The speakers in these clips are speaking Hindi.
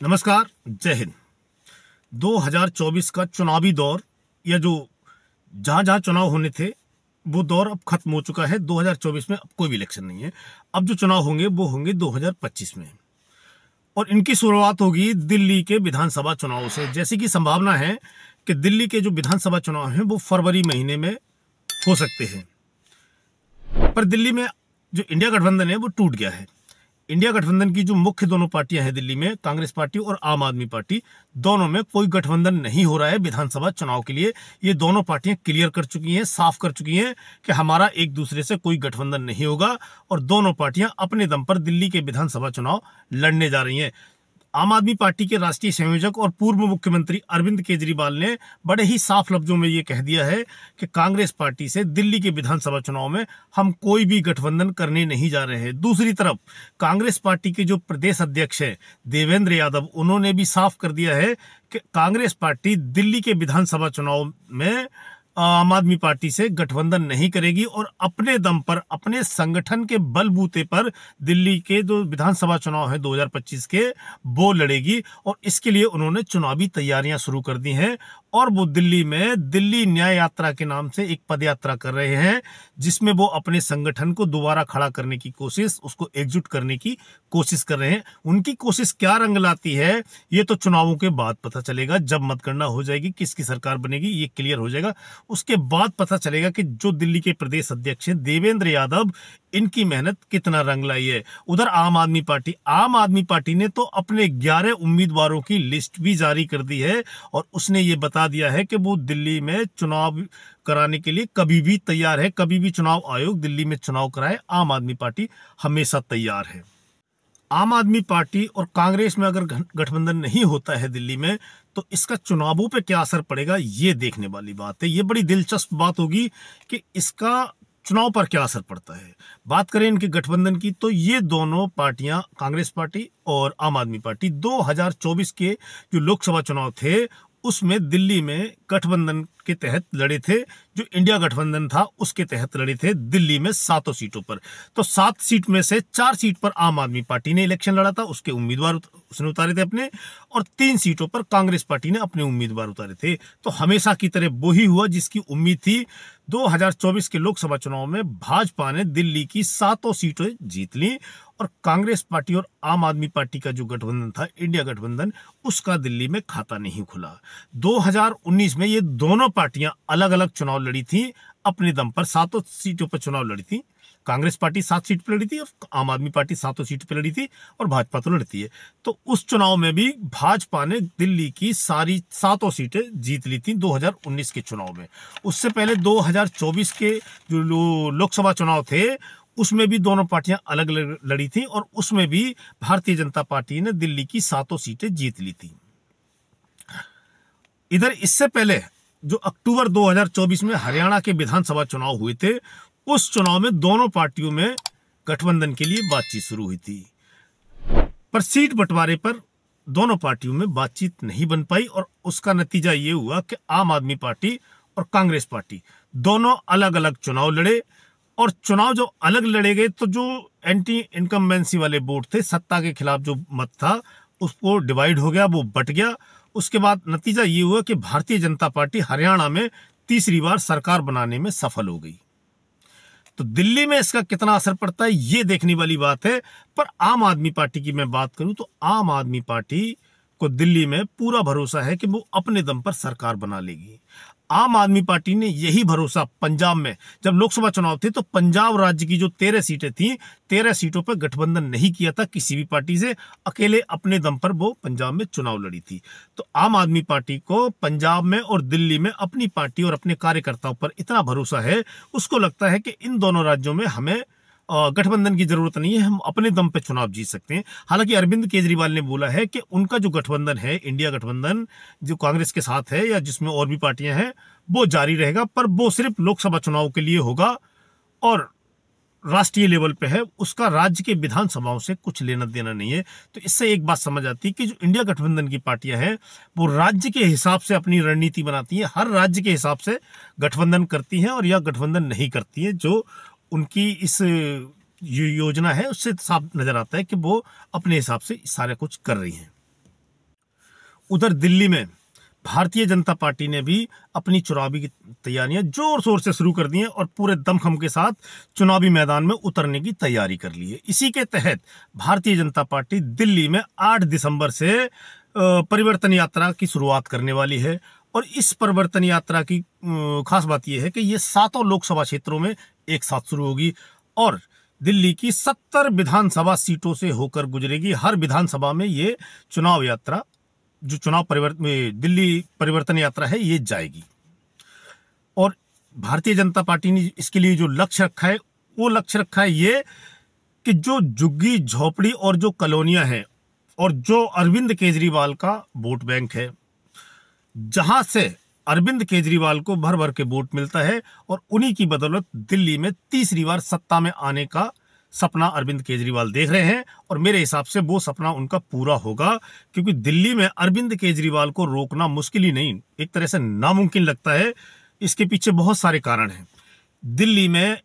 नमस्कार, जय हिंद। 2024 का चुनावी दौर या जो जहां जहां चुनाव होने थे वो दौर अब खत्म हो चुका है। 2024 में अब कोई भी इलेक्शन नहीं है। अब जो चुनाव होंगे वो होंगे 2025 में, और इनकी शुरुआत होगी दिल्ली के विधानसभा चुनाव से। जैसी कि संभावना है कि दिल्ली के जो विधानसभा चुनाव हैं वो फरवरी महीने में हो सकते हैं। पर दिल्ली में जो इंडिया गठबंधन है वो टूट गया है। इंडिया गठबंधन की जो मुख्य दोनों पार्टियां हैं दिल्ली में, कांग्रेस पार्टी और आम आदमी पार्टी, दोनों में कोई गठबंधन नहीं हो रहा है विधानसभा चुनाव के लिए। ये दोनों पार्टियां क्लियर कर चुकी हैं, साफ कर चुकी हैं कि हमारा एक दूसरे से कोई गठबंधन नहीं होगा, और दोनों पार्टियां अपने दम पर दिल्ली के विधानसभा चुनाव लड़ने जा रही हैं। आम आदमी पार्टी के राष्ट्रीय संयोजक और पूर्व मुख्यमंत्री अरविंद केजरीवाल ने बड़े ही साफ लफ्जों में ये कह दिया है कि कांग्रेस पार्टी से दिल्ली के विधानसभा चुनाव में हम कोई भी गठबंधन करने नहीं जा रहे हैं। दूसरी तरफ कांग्रेस पार्टी के जो प्रदेश अध्यक्ष है देवेंद्र यादव, उन्होंने भी साफ कर दिया है कि कांग्रेस पार्टी दिल्ली के विधानसभा चुनाव में आम आदमी पार्टी से गठबंधन नहीं करेगी और अपने दम पर, अपने संगठन के बलबूते पर दिल्ली के जो विधानसभा चुनाव है 2025 के, वो लड़ेगी। और इसके लिए उन्होंने चुनावी तैयारियां शुरू कर दी हैं, और वो दिल्ली में दिल्ली न्याय यात्रा के नाम से एक पद यात्रा कर रहे हैं, जिसमें वो अपने संगठन को दोबारा खड़ा करने की कोशिश, उसको एकजुट करने की कोशिश कर रहे हैं। उनकी कोशिश क्या रंग लाती है ये तो चुनावों के बाद पता चलेगा। जब मतगणना हो जाएगी, किसकी सरकार बनेगी, ये क्लियर हो जाएगा। उसके बाद पता चलेगा कि जो दिल्ली के प्रदेश अध्यक्ष हैं देवेंद्र यादव, इनकी मेहनत कितना रंग लाई है। उधर आम आदमी पार्टी ने तो अपने 11 उम्मीदवारों की लिस्ट भी जारी कर दी है, और उसने ये बता दिया है कि वो दिल्ली में चुनाव कराने के लिए कभी भी तैयार है। कभी भी चुनाव आयोग दिल्ली में चुनाव कराए, आम आदमी पार्टी हमेशा तैयार है। आम आदमी पार्टी और कांग्रेस में अगर गठबंधन नहीं होता है दिल्ली में, तो इसका चुनावों पे क्या असर पड़ेगा ये देखने वाली बात है। ये बड़ी दिलचस्प बात होगी कि इसका चुनाव पर क्या असर पड़ता है। बात करें इनके गठबंधन की, तो ये दोनों पार्टियां, कांग्रेस पार्टी और आम आदमी पार्टी, 2024 के जो लोकसभा चुनाव थे उसमें दिल्ली में गठबंधन के तहत लड़े थे। जो इंडिया गठबंधन था उसके तहत लड़े थे दिल्ली में 7 सीटों पर। तो 7 सीट में से 4 सीट पर आम आदमी पार्टी ने इलेक्शन लड़ा था, उसके उम्मीदवार उसने उतारे थे अपने, और 3 सीटों पर कांग्रेस पार्टी ने अपने उम्मीदवार उतारे थे। तो हमेशा की तरह वही हुआ जिसकी उम्मीद थी। 2024 के लोकसभा चुनाव में भाजपा ने दिल्ली की 7 सीटें जीत ली, और कांग्रेस पार्टी और आम आदमी पार्टी का जो गठबंधन था, इंडिया गठबंधन, उसका दिल्ली में खाता नहीं खुला। 2019 में ये दोनों पार्टियां अलग अलग चुनाव लड़ी थी, अपने दम पर 7 सीटों पर चुनाव लड़ी थी। कांग्रेस पार्टी 7 सीट पर लड़ी थी और आम आदमी पार्टी 7 सीट पर लड़ी थी, और भाजपा तो लड़ती है। तो उस चुनाव में भी भाजपा ने दिल्ली की सारी 7 सीटें जीत ली थी 2019 के चुनाव में। उससे पहले 2024 के जो लोकसभा चुनाव थे उसमें भी दोनों पार्टियां अलग लड़ी थी, और उसमें भी भारतीय जनता पार्टी ने दिल्ली की 7 सीटें जीत ली थी। इधर इससे पहले जो अक्टूबर 2024 में हरियाणा के विधानसभा चुनाव हुए थे, उस चुनाव में दोनों पार्टियों में गठबंधन के लिए बातचीत शुरू हुई थी, पर सीट बंटवारे पर दोनों पार्टियों में बातचीत नहीं बन पाई, और उसका नतीजा ये हुआ कि आम आदमी पार्टी और कांग्रेस पार्टी दोनों अलग अलग चुनाव लड़े। और चुनाव जो अलग लड़े गए, तो जो एंटी इनकम्बेंसी वाले वोट थे, सत्ता के खिलाफ जो मत था, उसको डिवाइड हो गया, वो बट गया। उसके बाद नतीजा ये हुआ कि भारतीय जनता पार्टी हरियाणा में तीसरी बार सरकार बनाने में सफल हो गई। तो दिल्ली में इसका कितना असर पड़ता है ये देखने वाली बात है। पर आम आदमी पार्टी की मैं बात करूं तो आम आदमी पार्टी को दिल्ली में पूरा भरोसा है कि वो अपने दम पर सरकार बना लेगी। आम आदमी पार्टी ने यही भरोसा पंजाब में, जब लोकसभा चुनाव थे तो पंजाब राज्य की जो 13 सीटें थी, 13 सीटों पर गठबंधन नहीं किया था किसी भी पार्टी से, अकेले अपने दम पर वो पंजाब में चुनाव लड़ी थी। तो आम आदमी पार्टी को पंजाब में और दिल्ली में अपनी पार्टी और अपने कार्यकर्ताओं पर इतना भरोसा है, उसको लगता है कि इन दोनों राज्यों में हमें गठबंधन की जरूरत नहीं है, हम अपने दम पे चुनाव जीत सकते हैं। हालांकि अरविंद केजरीवाल ने बोला है कि उनका जो गठबंधन है, इंडिया गठबंधन, जो कांग्रेस के साथ है या जिसमें और भी पार्टियां हैं, वो जारी रहेगा, पर वो सिर्फ लोकसभा चुनाव के लिए होगा और राष्ट्रीय लेवल पे है, उसका राज्य के विधानसभाओं से कुछ लेना देना नहीं है। तो इससे एक बात समझ आती है कि जो इंडिया गठबंधन की पार्टियां हैं वो राज्य के हिसाब से अपनी रणनीति बनाती हैं, हर राज्य के हिसाब से गठबंधन करती हैं, और यह गठबंधन नहीं करती है। जो उनकी इस योजना है उससे साफ नजर आता है कि वो अपने हिसाब से सारा कुछ कर रही हैं। उधर दिल्ली में भारतीय जनता पार्टी ने भी अपनी चुनावी की तैयारियां जोर शोर से शुरू कर दी हैं और पूरे दमखम के साथ चुनावी मैदान में उतरने की तैयारी कर ली है। इसी के तहत भारतीय जनता पार्टी दिल्ली में 8 दिसंबर से परिवर्तन यात्रा की शुरुआत करने वाली है। और इस परिवर्तन यात्रा की खास बात यह है कि ये 7 लोकसभा क्षेत्रों में एक साथ शुरू होगी और दिल्ली की 70 विधानसभा सीटों से होकर गुजरेगी। हर विधानसभा में ये चुनाव यात्रा, जो दिल्ली परिवर्तन यात्रा है, ये जाएगी। और भारतीय जनता पार्टी ने इसके लिए जो लक्ष्य रखा है, वो लक्ष्य रखा है ये कि जो झुग्गी झोपड़ी और जो कॉलोनियां हैं और जो अरविंद केजरीवाल का वोट बैंक है, जहां से अरविंद केजरीवाल को भर भर के वोट मिलता है और उन्हीं की बदौलत दिल्ली में तीसरी बार सत्ता में आने का सपना अरविंद केजरीवाल देख रहे हैं। और मेरे हिसाब से वो सपना उनका पूरा होगा, क्योंकि दिल्ली में अरविंद केजरीवाल को रोकना मुश्किल ही नहीं, एक तरह से नामुमकिन लगता है। इसके पीछे बहुत सारे कारण हैं। दिल्ली में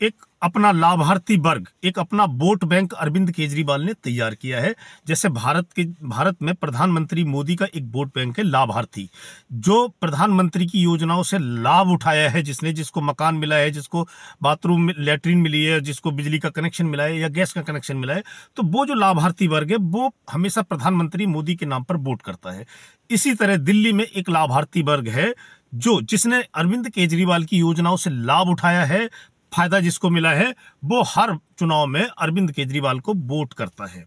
एक अपना लाभार्थी वर्ग, एक अपना वोट बैंक अरविंद केजरीवाल ने तैयार किया है। जैसे भारत में प्रधानमंत्री मोदी का एक वोट बैंक है लाभार्थी, जो प्रधानमंत्री की योजनाओं से लाभ उठाया है, जिसको मकान मिला है, जिसको बाथरूम लैट्रिन मिली है, जिसको बिजली का कनेक्शन मिला है या गैस का कनेक्शन मिला है, तो वो जो लाभार्थी वर्ग है वो हमेशा प्रधानमंत्री मोदी के नाम पर वोट करता है। इसी तरह दिल्ली में एक लाभार्थी वर्ग है जिसने अरविंद केजरीवाल की योजनाओं से लाभ उठाया है, फायदा जिसको मिला है, वो हर चुनाव में अरविंद केजरीवाल को वोट करता है।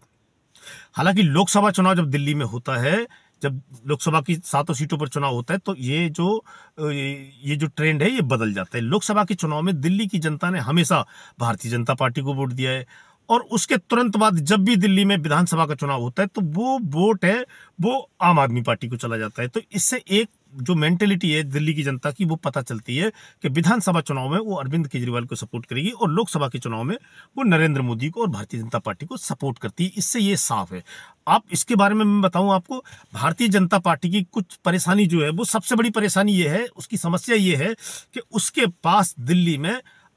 हालांकि लोकसभा चुनाव जब दिल्ली में होता है, जब लोकसभा की 7 सीटों पर चुनाव होता है, तो ये जो ट्रेंड है ये बदल जाता है। लोकसभा के चुनाव में दिल्ली की जनता ने हमेशा भारतीय जनता पार्टी को वोट दिया है और उसके तुरंत बाद जब भी दिल्ली में विधानसभा का चुनाव होता है तो वो वोट है वो आम आदमी पार्टी को चला जाता है। तो इससे एक जो मेंटेलिटी है दिल्ली की जनता की वो पता चलती है कि विधानसभा चुनाव में वो अरविंद केजरीवाल को सपोर्ट करेगी और लोकसभा के चुनाव में वो नरेंद्र मोदी को और भारतीय जनता पार्टी को सपोर्ट करती है। इससे ये साफ है। आप इसके बारे में मैं बताऊं आपको, भारतीय जनता पार्टी की कुछ परेशानी जो है, वो सबसे बड़ी परेशानी ये है, उसकी समस्या ये है कि उसके पास दिल्ली में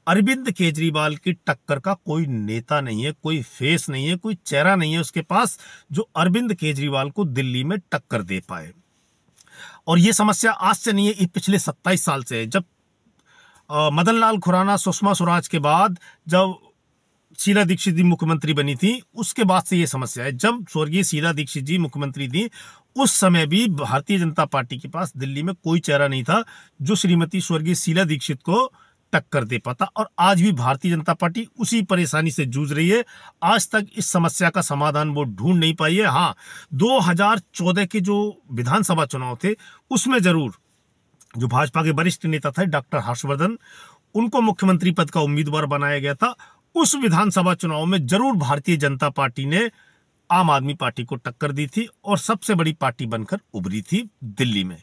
अरविंद केजरीवाल की टक्कर का कोई नेता नहीं है, कोई फेस नहीं है, कोई चेहरा नहीं है उसके पास जो अरविंद केजरीवाल को दिल्ली में टक्कर दे पाए। और ये समस्या आज से नहीं है, ये पिछले 27 साल से है। जब मदन लाल खुराना सुषमा स्वराज के बाद जब शीला दीक्षित जी मुख्यमंत्री बनी थी, उसके बाद से ये समस्या है। जब स्वर्गीय शीला दीक्षित जी मुख्यमंत्री थी, उस समय भी भारतीय जनता पार्टी के पास दिल्ली में कोई चेहरा नहीं था जो श्रीमती स्वर्गीय शीला दीक्षित को टक्कर दे पाता। और आज भी भारतीय जनता पार्टी उसी परेशानी से जूझ रही है। आज तक इस समस्या का समाधान वो ढूंढ नहीं पाई है। हाँ, 2014 के जो विधानसभा चुनाव थे उसमें जरूर जो भाजपा के वरिष्ठ नेता थे डॉक्टर हर्षवर्धन, उनको मुख्यमंत्री पद का उम्मीदवार बनाया गया था। उस विधानसभा चुनाव में जरूर भारतीय जनता पार्टी ने आम आदमी पार्टी को टक्कर दी थी और सबसे बड़ी पार्टी बनकर उभरी थी दिल्ली में।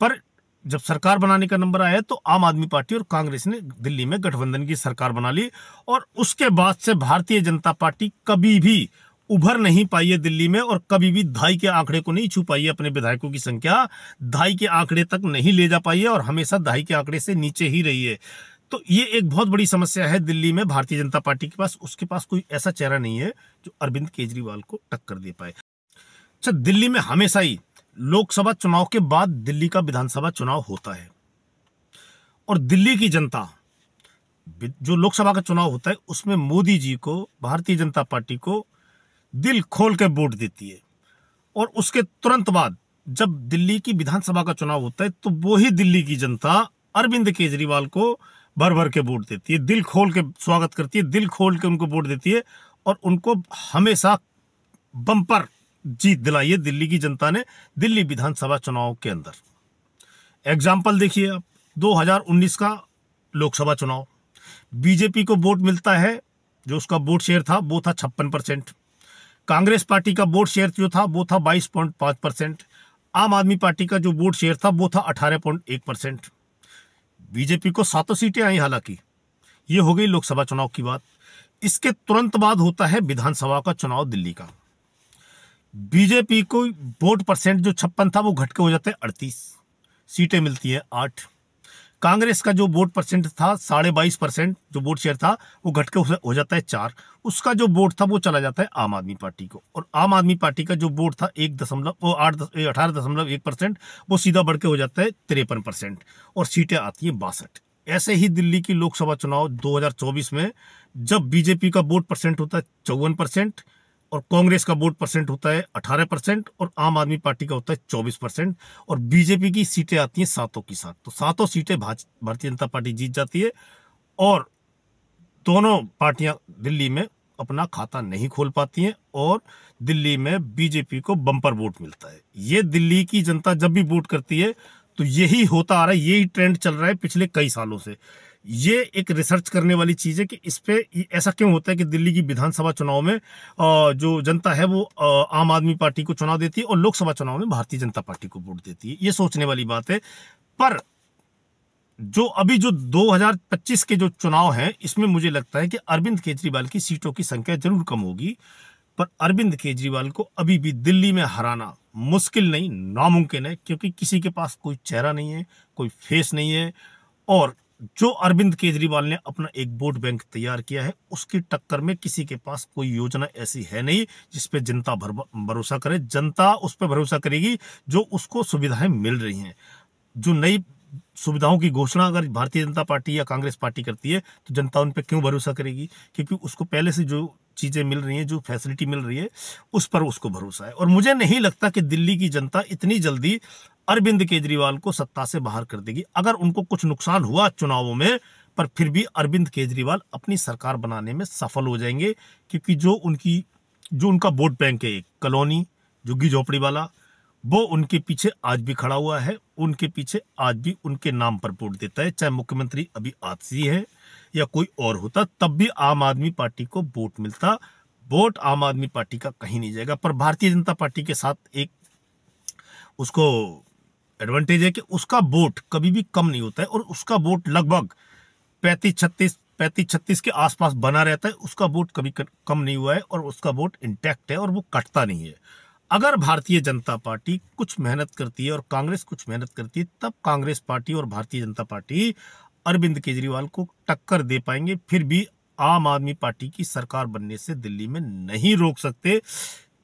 पर जब सरकार बनाने का नंबर आया तो आम आदमी पार्टी और कांग्रेस ने दिल्ली में गठबंधन की सरकार बना ली और उसके बाद से भारतीय जनता पार्टी कभी भी उभर नहीं पाई है दिल्ली में और कभी भी 2.5 के आंकड़े को नहीं छू पाई है। अपने विधायकों की संख्या 2.5 के आंकड़े तक नहीं ले जा पाई है और हमेशा 2.5 के आंकड़े से नीचे ही रही है। तो ये एक बहुत बड़ी समस्या है दिल्ली में भारतीय जनता पार्टी के पास। उसके पास कोई ऐसा चेहरा नहीं है जो अरविंद केजरीवाल को टक्कर दे पाए। अच्छा, दिल्ली में हमेशा ही लोकसभा चुनाव के बाद दिल्ली का विधानसभा चुनाव होता है और दिल्ली की जनता जो लोकसभा का चुनाव होता है उसमें मोदी जी को, भारतीय जनता पार्टी को दिल खोल के वोट देती है। और उसके तुरंत बाद जब दिल्ली की विधानसभा का चुनाव होता है तो वो ही दिल्ली की जनता अरविंद केजरीवाल को भर भर के वोट देती है, दिल खोल के स्वागत करती है, दिल खोल के उनको वोट देती है और उनको हमेशा बम्पर जीत दिलाई है दिल्ली की जनता ने दिल्ली विधानसभा चुनाव के अंदर। एग्जाम्पल देखिए आप, 2019 का लोकसभा चुनाव, बीजेपी को वोट मिलता है, जो उसका वोट शेयर था वो था 56%। कांग्रेस पार्टी का वोट शेयर जो था वो था 22.5%। आम आदमी पार्टी का जो वोट शेयर था वो था 18.1%। बीजेपी को 7 सीटें आई। हालांकि ये हो गई लोकसभा चुनाव की बात। इसके तुरंत बाद होता है विधानसभा का चुनाव दिल्ली का। बीजेपी को वोट परसेंट जो 56 था वो घट के हो जाता है 38, सीटें मिलती है 8। कांग्रेस का जो वोट परसेंट था 22.5%, जो वोट शेयर था वो घट के हो जाता है 4। उसका जो वोट था वो चला जाता है आम आदमी पार्टी को, और आम आदमी पार्टी का जो वोट था 18.1%, वो सीधा बढ़ के हो जाता है 53%, और सीटें आती हैं 62। ऐसे ही दिल्ली की लोकसभा चुनाव 2024 में जब बीजेपी का वोट परसेंट होता है 54%, और कांग्रेस का वोट परसेंट होता है 18%, और आम आदमी पार्टी का होता है 24%, और बीजेपी की सीटें आती हैं 7 की 7। तो 7 सीटें भारतीय जनता पार्टी जीत जाती है, और दोनों पार्टियां दिल्ली में अपना खाता नहीं खोल पाती हैं, और दिल्ली में बीजेपी को बम्पर वोट मिलता है। ये दिल्ली की जनता जब भी वोट करती है तो यही होता आ रहा है, यही ट्रेंड चल रहा है पिछले कई सालों से। ये एक रिसर्च करने वाली चीज है कि इस पे ऐसा क्यों होता है कि दिल्ली की विधानसभा चुनाव में जो जनता है वो आम आदमी पार्टी को चुनाव देती है, और लोकसभा चुनाव में भारतीय जनता पार्टी को वोट देती है। ये सोचने वाली बात है। पर जो अभी जो 2025 के जो चुनाव हैं, इसमें मुझे लगता है कि अरविंद केजरीवाल की सीटों की संख्या जरूर कम होगी, पर अरविंद केजरीवाल को अभी भी दिल्ली में हराना मुश्किल नहीं, नामुमकिन है, क्योंकि किसी के पास कोई चेहरा नहीं है, कोई फेस नहीं है, और जो अरविंद केजरीवाल ने अपना एक वोट बैंक तैयार किया है, उसकी टक्कर में किसी के पास कोई योजना ऐसी है नहीं जिसपे जनता भरोसा करे। जनता उस पर भरोसा करेगी जो उसको सुविधाएं मिल रही हैं। जो नई सुविधाओं की घोषणा अगर भारतीय जनता पार्टी या कांग्रेस पार्टी करती है तो जनता उन पर क्यों भरोसा करेगी? क्योंकि उसको पहले से जो चीजें मिल रही हैं, जो फैसिलिटी मिल रही है, उस पर उसको भरोसा है। और मुझे नहीं लगता कि दिल्ली की जनता इतनी जल्दी अरविंद केजरीवाल को सत्ता से बाहर कर देगी। अगर उनको कुछ नुकसान हुआ चुनावों में, पर फिर भी अरविंद केजरीवाल अपनी सरकार बनाने में सफल हो जाएंगे, क्योंकि जो उनका वोट बैंक है, कॉलोनी झुग्गी झोपड़ी वाला, वो उनके पीछे आज भी खड़ा हुआ है। उनके पीछे आज भी उनके नाम पर वोट देता है। चाहे मुख्यमंत्री अभी आजसी है या कोई और होता, तब भी आम आदमी पार्टी को वोट मिलता। वोट आम आदमी पार्टी का कहीं नहीं जाएगा। पर भारतीय जनता पार्टी के साथ एक उसको एडवांटेज है कि उसका वोट कभी भी कम नहीं होता है, और उसका वोट लगभग 35-36 के आसपास बना रहता है। उसका वोट कभी कम नहीं हुआ है, और उसका वोट इंटैक्ट है, और वो कटता नहीं है। अगर भारतीय जनता पार्टी कुछ मेहनत करती है और कांग्रेस कुछ मेहनत करती है, तब कांग्रेस पार्टी और भारतीय जनता पार्टी अरविंद केजरीवाल को टक्कर दे पाएंगे। फिर भी आम आदमी पार्टी की सरकार बनने से दिल्ली में नहीं रोक सकते,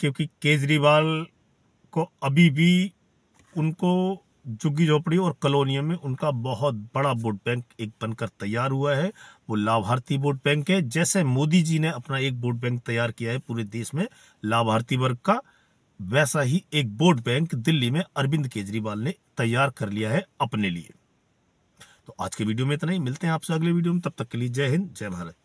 क्योंकि केजरीवाल को अभी भी उनको झुग्गी झोपड़ी और कॉलोनियों में उनका बहुत बड़ा वोट बैंक एक बनकर तैयार हुआ है। वो लाभार्थी वोट बैंक है। जैसे मोदी जी ने अपना एक वोट बैंक तैयार किया है पूरे देश में लाभार्थी वर्ग का, वैसा ही एक वोट बैंक दिल्ली में अरविंद केजरीवाल ने तैयार कर लिया है अपने लिए। तो आज के वीडियो में इतना ही। मिलते हैं आपसे अगले वीडियो में। तब तक के लिए जय हिंद, जय भारत।